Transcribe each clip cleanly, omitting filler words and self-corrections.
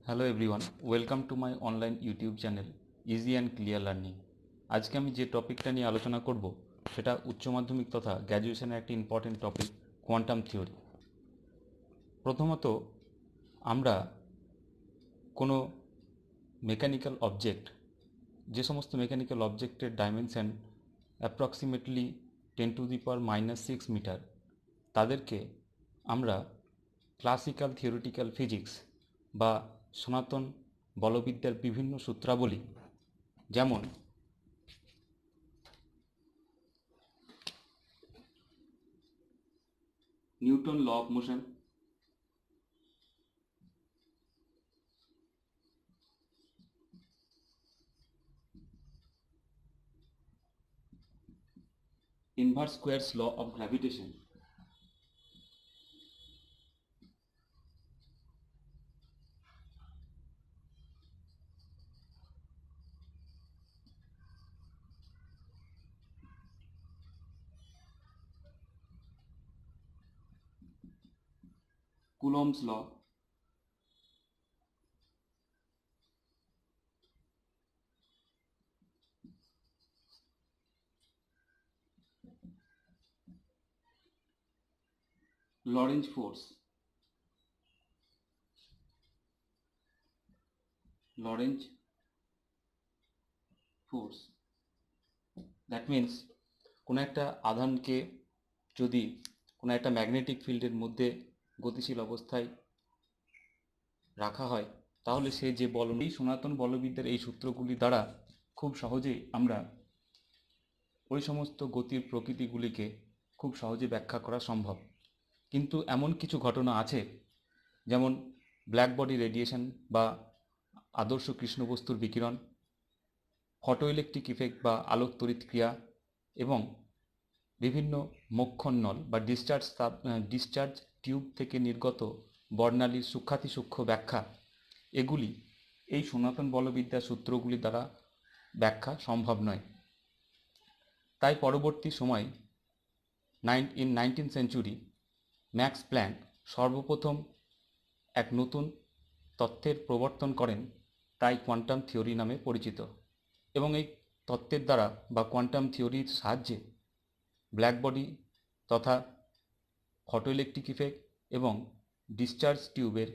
Hello everyone, welcome to my online YouTube channel easy and clear learning. আজকে আমি যে টপিকটা নিয়ে আলোচনা করব সেটা উচ্চ মাধ্যমিক তথা গ্র্যাজুয়েশনের একটি ইম্পর্টেন্ট টপিক, কোয়ান্টাম থিওরি। প্রথমত আমরা কোনো মেকানিক্যাল অবজেক্ট, যে সমস্ত মেকানিক্যাল অবজেক্টের ডাইমেনশন অ্যাপ্রক্সিমেটলি 10⁻⁻⁶ মিটার, তাদেরকে আমরা ক্লাসিক্যাল থিওরিটিক্যাল ফিজিক্স বা সনাতন বলবিদ্যার বিভিন্ন সূত্রাবলী, যেমন Newton law of motion, inverse squares law of gravitation, Coulomb's law, Lorentz force, Lorentz force. That means কোনো একটা আধানকে যদি কোনো একটা ম্যাগনেটিক ফিল্ডের মধ্যে গতিশীল অবস্থায় রাখা হয়, তাহলে সে যে বল, এই সনাতন বলবিদ্যার এই সূত্রগুলি দ্বারা খুব সহজেই আমরা ওই সমস্ত গতির প্রকৃতিগুলিকে খুব সহজে ব্যাখ্যা করা সম্ভব। কিন্তু এমন কিছু ঘটনা আছে, যেমন ব্ল্যাক বডি রেডিয়েশন বা আদর্শ কৃষ্ণবস্তুর বিকিরণ, ফটো ইলেকট্রিক ইফেক্ট বা আলোক তড়িৎ ক্রিয়া, এবং বিভিন্ন মোক্ষণ নল বা ডিসচার্জ টিউব থেকে নির্গত বর্ণালীর সূক্ষ্মাতিসূক্ষ্ম ব্যাখ্যা, এগুলি এই সনাতন বলবিদ্যার সূত্রগুলি দ্বারা ব্যাখ্যা সম্ভব নয়। তাই পরবর্তী সময় in 19th century max Planck সর্বপ্রথম এক নতুন তত্ত্বের প্রবর্তন করেন, তাই কোয়ান্টাম থিওরি নামে পরিচিত। এবং এই তত্ত্বের দ্বারা বা কোয়ান্টাম থিওরির সাহায্যে ব্ল্যাক বডি তথা ফটো ইলেকট্রিক ইফেক্ট এবং ডিসচার্জ টিউবের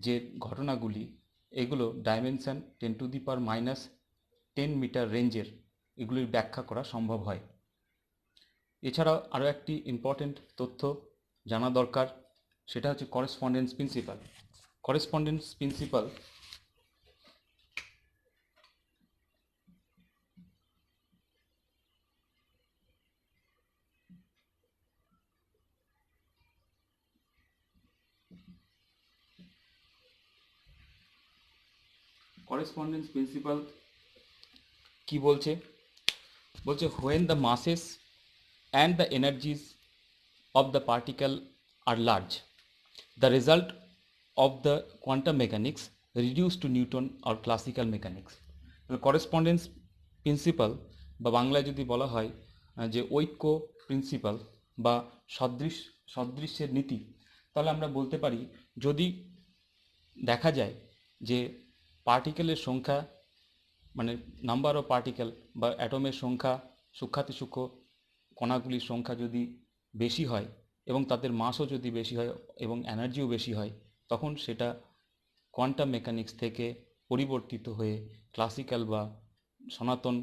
যে ঘটনাগুলি, এগুলো ডাইমেনশন 10⁻⁻10 মিটার রেঞ্জের, এগুলির ব্যাখ্যা করা সম্ভব হয়। এছাড়াও আরও একটি ইম্পর্টেন্ট তথ্য জানা দরকার, সেটা হচ্ছে correspondence principal. Correspondence principal correspondence principal কি বলছে? বলছে when the masses and the energies of the particle are large, the result of the quantum mechanics reduced to Newton or classical mechanics. Correspondence principal বা বাংলায় যদি বলা হয় যে ঐক্য প্রিন্সিপাল বা সদৃশ্যের নীতি, তাহলে আমরা বলতে পারি, যদি দেখা যায় যে পার্টিকেলের সংখ্যা, মানে নাম্বার অফ পার্টিকেল বা অ্যাটমের সংখ্যা, সূক্ষ্মাতিসূক্ষ্ম কণাগুলির সংখ্যা যদি বেশি হয় এবং তাদের মাসও যদি বেশি হয় এবং এনার্জিও বেশি হয়, তখন সেটা কোয়ান্টাম মেকানিক্স থেকে পরিবর্তিত হয়ে ক্লাসিক্যাল বা সনাতন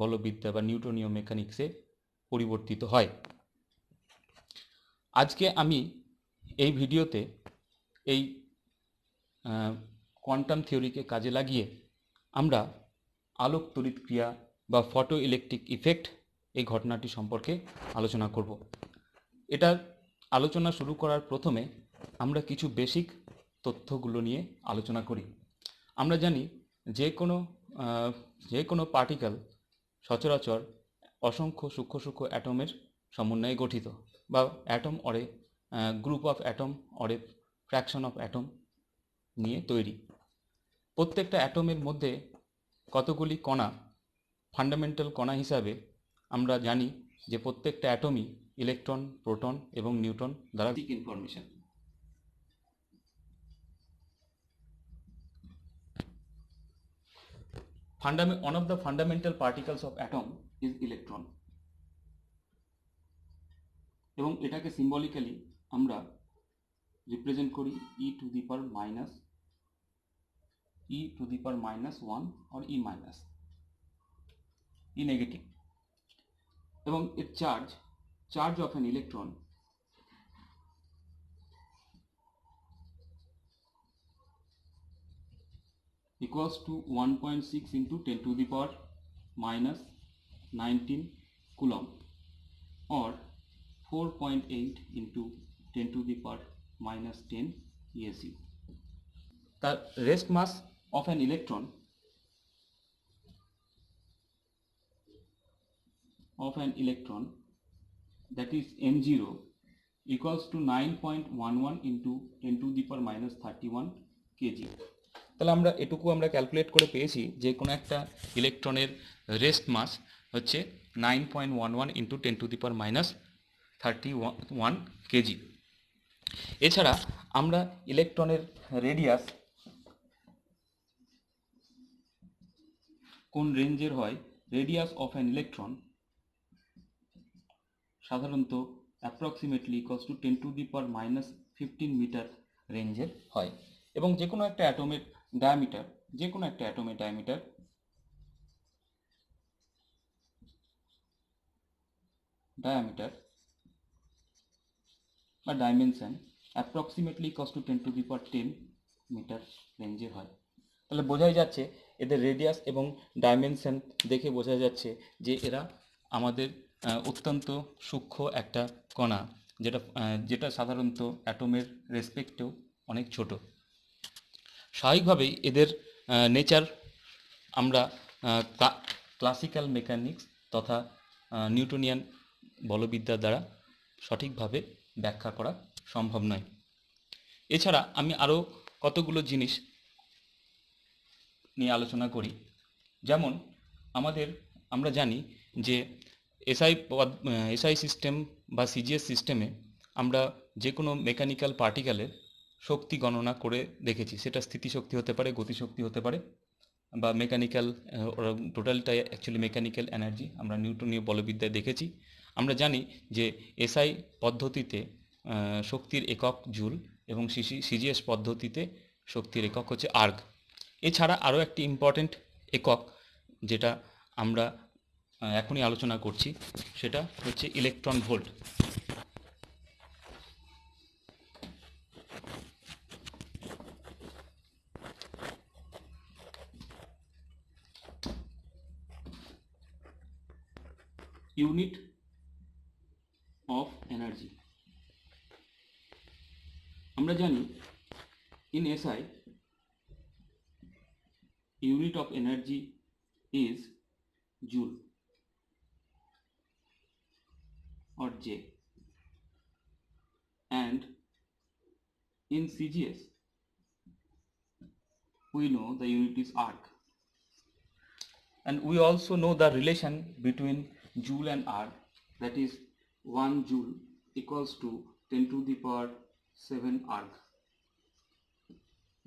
বলবিদ্যা বা নিউটনীয় মেকানিক্সে পরিবর্তিত হয়। আজকে আমি এই ভিডিওতে এই কোয়ান্টাম থিওরিকে কাজে লাগিয়ে আমরা আলোক তড়িৎ ক্রিয়া বা ফটো ইলেকট্রিক ইফেক্ট এই ঘটনাটি সম্পর্কে আলোচনা করব। এটার আলোচনা শুরু করার প্রথমে আমরা কিছু বেসিক তথ্যগুলো নিয়ে আলোচনা করি। আমরা জানি যে কোনো পার্টিকেল সচরাচর অসংখ্য সূক্ষ্ম সূক্ষ্ম অ্যাটমের সমন্বয়ে গঠিত, বা atom or a group of atom or a fraction of atom নিয়ে তৈরি। প্রত্যেকটা অ্যাটমের মধ্যে কতগুলি কণা, ফান্ডামেন্টাল কণা হিসাবে আমরা জানি যে প্রত্যেকটা অ্যাটমই ইলেকট্রন, প্রোটন এবং নিউট্রন দ্বারা information. one of the fundamental particles of atom is electron, এবং এটাকে সিম্বলিক্যালি আমরা রিপ্রেজেন্ট করি e to the power minus 1 or e minus, e negative, এবং এর charge of an electron equals to 1.6 into 10 to the power minus 19 coulomb or 4.8 into 10 to the power minus 10 ESU. The rest mass of an electron that is m0 equals to 9.11 into 10 to the power minus 31 kg. তাহলে আমরা এটুকু আমরা calculate করে পেয়েছি যে কোনো একটা ইলেকট্রনের রেস্ট মাস হচ্ছে 9.11 into 10 to the power minus 31 KG. এছাড়া আমরা ইলেকট্রনের রেডিয়াস কোন রেঞ্জের হয়, রেডিয়াস অফ অ্যান ইলেকট্রন সাধারণত approximately equals to 10 to the power minus 15 metre রেঞ্জের হয়, এবং যে কোনো একটা অ্যাটমের ডায়ামিটার বা dimension approximately equals to 10 to the power 10 metre রেঞ্জের হয়। তাহলে বোঝাই যাচ্ছে এদের রেডিয়াস এবং ডাইমেনশন দেখে বোঝা যাচ্ছে যে এরা আমাদের অত্যন্ত সূক্ষ্ম একটা কণা, যেটা সাধারণত অ্যাটমের রেসপেক্টেও অনেক ছোট। স্বাভাবিকভাবেই এদের নেচার আমরা ক্লাসিক্যাল মেকানিক্স তথা নিউটনিয়ান বলবিদ্যার দ্বারা সঠিকভাবে ব্যাখ্যা করা সম্ভব নয়। এছাড়া আমি আরও কতগুলো জিনিস নিয়ে আলোচনা করি, যেমন আমরা জানি যে এসআই সিস্টেম বা সিজিএস সিস্টেমে আমরা যে কোনো মেকানিক্যাল পার্টিকেলের শক্তি গণনা করে দেখেছি, সেটা স্থিতিশক্তি হতে পারে, গতিশক্তি হতে পারে, বা মেকানিক্যাল, টোটালটাই অ্যাকচুয়ালি মেকানিক্যাল এনার্জি আমরা নিউটনীয় বলবিদ্যায় দেখেছি। আমরা জানি যে এসআই পদ্ধতিতে শক্তির একক জুল এবং সিজিএস পদ্ধতিতে শক্তির একক হচ্ছে আর্গ। এছাড়া আরও একটি ইম্পর্টেন্ট একক যেটা আমরা এখনই আলোচনা করছি সেটা হচ্ছে electron volt. Unit of energy. আমরা জানি in SI unit of energy is joule or J, and in CGS we know the unit is arc, and we also know the relation between joule and arc, that is 1 joule equals to 10 to the power 7 arc.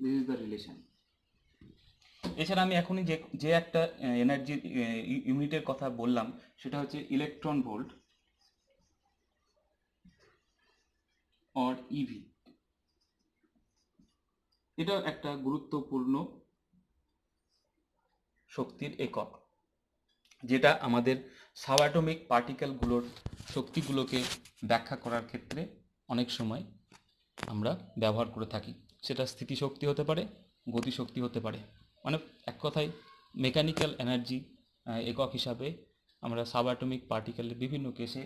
This is the relation. এছাড়া আমি এখনই যে একটা energy ইউনিটের কথা বললাম সেটা হচ্ছে ইলেকট্রন ভোল্ট অর ইভি। এটা একটা গুরুত্বপূর্ণ শক্তির একক, যেটা আমাদের সাবঅ্যাটমিক পার্টিকেলগুলোর শক্তিগুলোকে ব্যাখ্যা করার ক্ষেত্রে অনেক সময় আমরা ব্যবহার করে থাকি। সেটা স্থিতিশক্তি হতে পারে, গতিশক্তি হতে পারে, মানে এক কথায় মেকানিক্যাল এনার্জি একক হিসাবে আমরা সাবঅ্যাটমিক পার্টিকেলের বিভিন্ন কেসে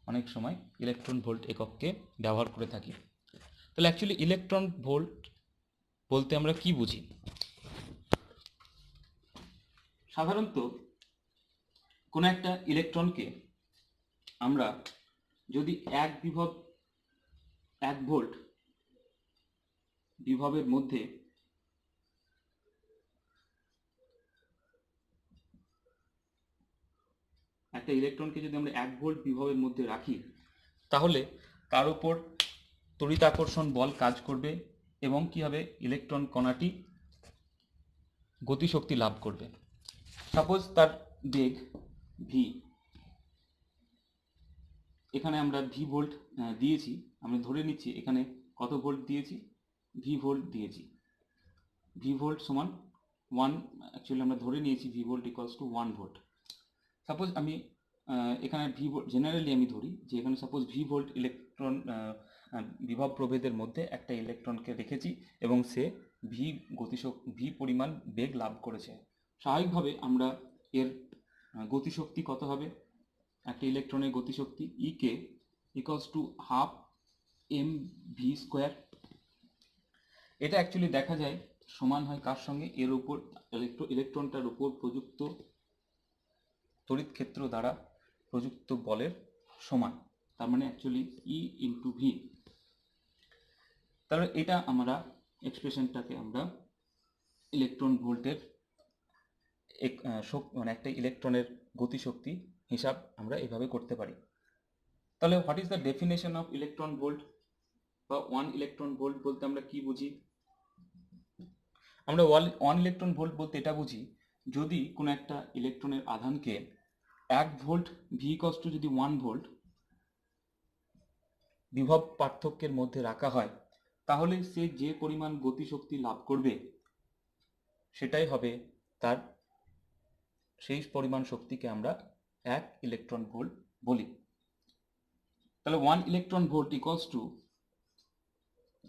অনেক সময় ইলেকট্রন ভোল্ট একককে ব্যবহার করে থাকি। তাহলে অ্যাকচুয়ালি ইলেকট্রন ভোল্ট বলতে আমরা কি বুঝি? সাধারণত কোনো একটা ইলেকট্রনকে আমরা যদি 1 ভোল্ট বিভবের মধ্যে একটা ইলেকট্রনকে যদি আমরা 1 ভোল্ট বিভবের মধ্যে রাখি, তাহলে তার উপর তড়িতাকর্ষণ বল কাজ করবে এবং কি হবে, ইলেকট্রন কণাটি গতিশক্তি লাভ করবে। সাপোজ তার বেগ ভি, এখানে আমরা ভি ভোল্ট দিয়েছি, আমরা ধরে নিচ্ছি এখানে কত ভোল্ট দিয়েছি, ভি ভোল্ট দিয়েছি, ভি ভোল্ট সমান 1, অ্যাকচুয়ালি আমরা ধরে নিয়েছি V volt equals to 1 volt. Suppose আমি এখানে ভি ভোল্ট জেনারেলি আমি ধরি যে এখানে সাপোজ ভি ভোল্ট ইলেকট্রন বিভব প্রভেদের মধ্যে একটা ইলেকট্রনকে রেখেছি এবং সে ভি ভি পরিমাণ বেগ লাভ করেছে। স্বাভাবিকভাবে আমরা এর গতিশক্তি কত হবে, একটা ইলেকট্রনের গতিশক্তি E K equals to half M V square. এটা অ্যাকচুয়ালি দেখা যায় সমান হয় কার সঙ্গে, এর উপর ইলেকট্রনটার উপর প্রযুক্ত তড়িৎ ক্ষেত্র দ্বারা প্রযুক্ত বলের সমান, তার মানে অ্যাকচুয়ালি ই ইন্টু ভি। তাহলে এটা আমরা এক্সপ্রেশনটাকে আমরা ইলেকট্রন ভোল্টের মানে একটা ইলেকট্রনের গতিশক্তি হিসাব আমরা এভাবে করতে পারি। তাহলে what is the definition of electron volt বা 1 ইলেকট্রন ভোল্ট বলতে আমরা কি বুঝি? আমরা 1 ইলেকট্রন ভোল্ট বলতে এটা বুঝি যদি কোনো একটা ইলেকট্রনের আধানকে 1 ভোল্ট ভি ইকুয়ালস টু যদি 1 ভোল্ট বিভব পার্থক্যের মধ্যে রাখা হয় তাহলে সে যে পরিমাণ গতিশক্তি লাভ করবে সেটাই হবে তার, সেই পরিমাণ শক্তিকে আমরা 1 ইলেকট্রন ভোল্ট বলি। তাহলে 1 ইলেকট্রন ভোল্ট ইকুয়ালস টু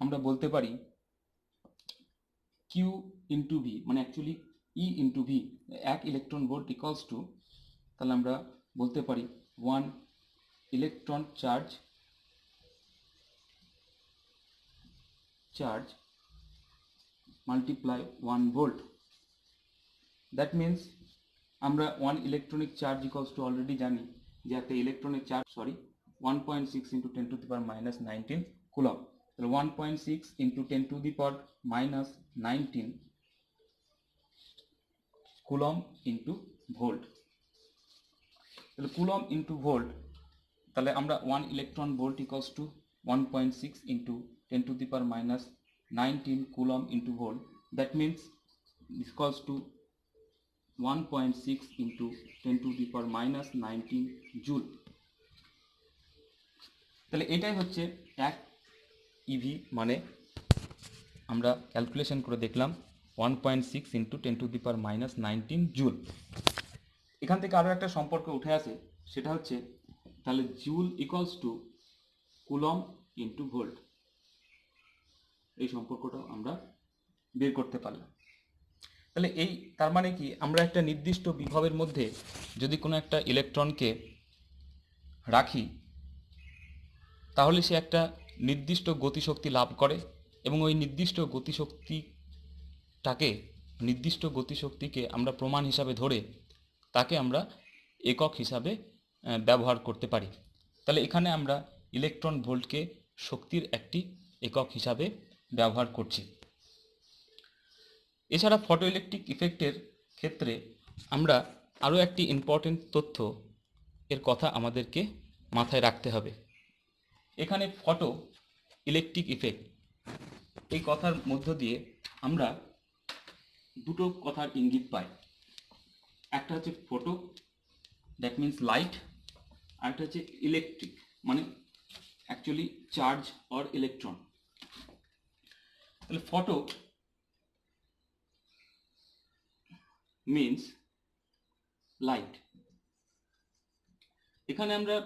আমরা বলতে পারি কিউ ইন্টু ভি, মানে actually E into V, 1 electron volt equals to, তাহলে আমরা বলতে পারি 1 electron charge multiply 1 volt. That means আমরা 1 electronic charge equals to already জানি যে একটা electronic charge 1.6 into 10 to the power minus 19 coulomb. তাহলে 1.6 into 10 to the power minus 19 coulomb into volt. তাহলে কুলম ইন্টু ভোল্ট, তাহলে আমরা 1 electron volt equals to 1.6 into 10 to the power minus 19 coulomb into volt. That means this equals to 1.6 into 10 to the power minus 19 joule. তাহলে এটাই হচ্ছে 1 EV, মানে আমরা calculation করে দেখলাম 1.6 into 10 to the power minus 19 joule. এখান থেকে আরও একটা সম্পর্ক উঠে আসে, সেটা হচ্ছে তাহলে joule equals to coulomb into volt, এই সম্পর্কটাও আমরা বের করতে পারলাম। তাহলে তার মানে কি, আমরা একটা নির্দিষ্ট বিভবের মধ্যে যদি কোনো একটা ইলেকট্রনকে রাখি তাহলে সে একটা নির্দিষ্ট গতিশক্তি লাভ করে এবং ওই নির্দিষ্ট গতিশক্তিকে আমরা প্রমাণ হিসাবে ধরে তাকে আমরা একক হিসাবে ব্যবহার করতে পারি। তাহলে এখানে আমরা ইলেকট্রন ভোল্টকে শক্তির একটি একক হিসাবে ব্যবহার করছি। এছাড়া ফটোইলেকট্রিক ইফেক্টের ক্ষেত্রে আমরা আরও একটি ইম্পর্টেন্ট তথ্য এর কথা আমাদেরকে মাথায় রাখতে হবে। এখানে ফটো ইলেকট্রিক ইফেক্ট এই কথার মধ্য দিয়ে আমরা দুটো কথার ইঙ্গিত পাই। একটা হচ্ছে ফটো, দ্যাট মিন্স লাইট, আর একটা হচ্ছে ইলেকট্রিক, মানে অ্যাকচুয়ালি চার্জ অর ইলেকট্রন। তাহলে ফটো মিন্স লাইট। এখানে আমরা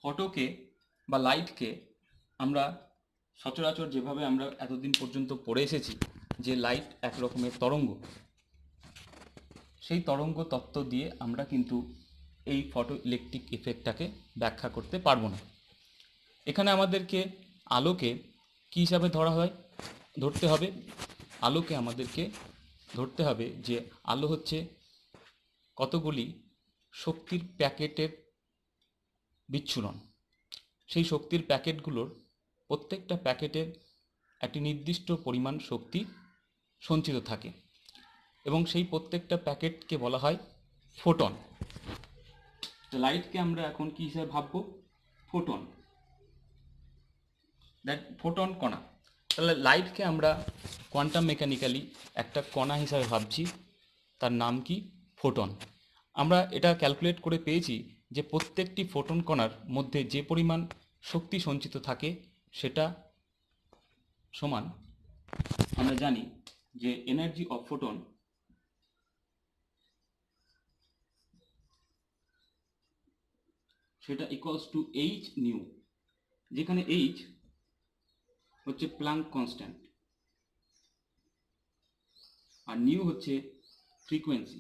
ফটোকে বা লাইটকে আমরা সচরাচর যেভাবে আমরা এতদিন পর্যন্ত পড়ে এসেছি যে লাইট এক রকমের তরঙ্গ, সেই তরঙ্গ তত্ত্ব দিয়ে আমরা কিন্তু এই ফটো ইলেকট্রিক ইফেক্টটাকে ব্যাখ্যা করতে পারবো না। এখানে আমাদেরকে আলোকে কী হিসাবে ধরতে হবে, আলোকে আমাদেরকে ধরতে হবে যে আলো হচ্ছে কতগুলি শক্তির প্যাকেটের বিচ্ছুরণ। সেই শক্তির প্যাকেটগুলোর প্রত্যেকটা প্যাকেটের একটি নির্দিষ্ট পরিমাণ শক্তি সঞ্চিত থাকে এবং সেই প্রত্যেকটা প্যাকেটকে বলা হয় ফোটন। লাইটকে আমরা এখন কী হিসাবে ভাববো? ফোটন, দ্যাট ফোটন কণা। তাহলে লাইটকে আমরা কোয়ান্টাম মেকানিক্যালি একটা কণা হিসাবে ভাবছি, তার নাম কি? ফোটন। আমরা এটা ক্যালকুলেট করে পেয়েছি যে প্রত্যেকটি ফোটন কণার মধ্যে যে পরিমাণ শক্তি সঞ্চিত থাকে সেটা সমান, আমরা জানি যে এনার্জি অফ ফোটন সেটা ইকুয়ালস টু এইচ নিউ, যেখানে এইচ হচ্ছে প্লাঙ্ক কনস্ট্যান্ট আর নিউ হচ্ছে ফ্রিকোয়েন্সি।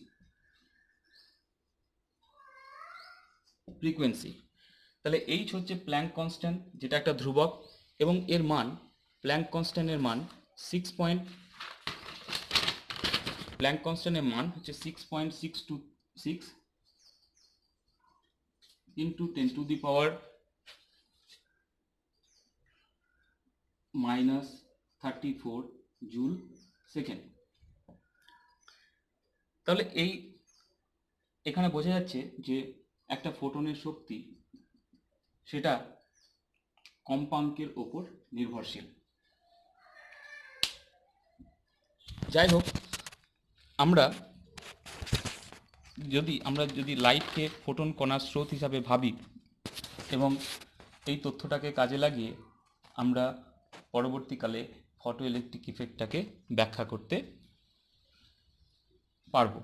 তাহলে এইচ হচ্ছে প্ল্যাঙ্ক কনস্ট্যান্ট, যেটা একটা ধ্রুবক, এবং এর মান, প্ল্যাঙ্ক কনস্ট্যান্টের মান হচ্ছে 6.626 ইন্টু 10⁻⁻34 জুল সেকেন্ড। তাহলে এখানে বোঝা যাচ্ছে যে একটা ফোটনের শক্তি সেটা কম্পাঙ্কের ওপর নির্ভরশীল। যাই হোক, আমরা যদি লাইটকে ফোটন কণার স্রোত হিসাবে ভাবি এবং এই তথ্যটাকে কাজে লাগিয়ে আমরা পরবর্তীকালে ফটো ইলেকট্রিক ইফেক্টটাকে ব্যাখ্যা করতে পারবো।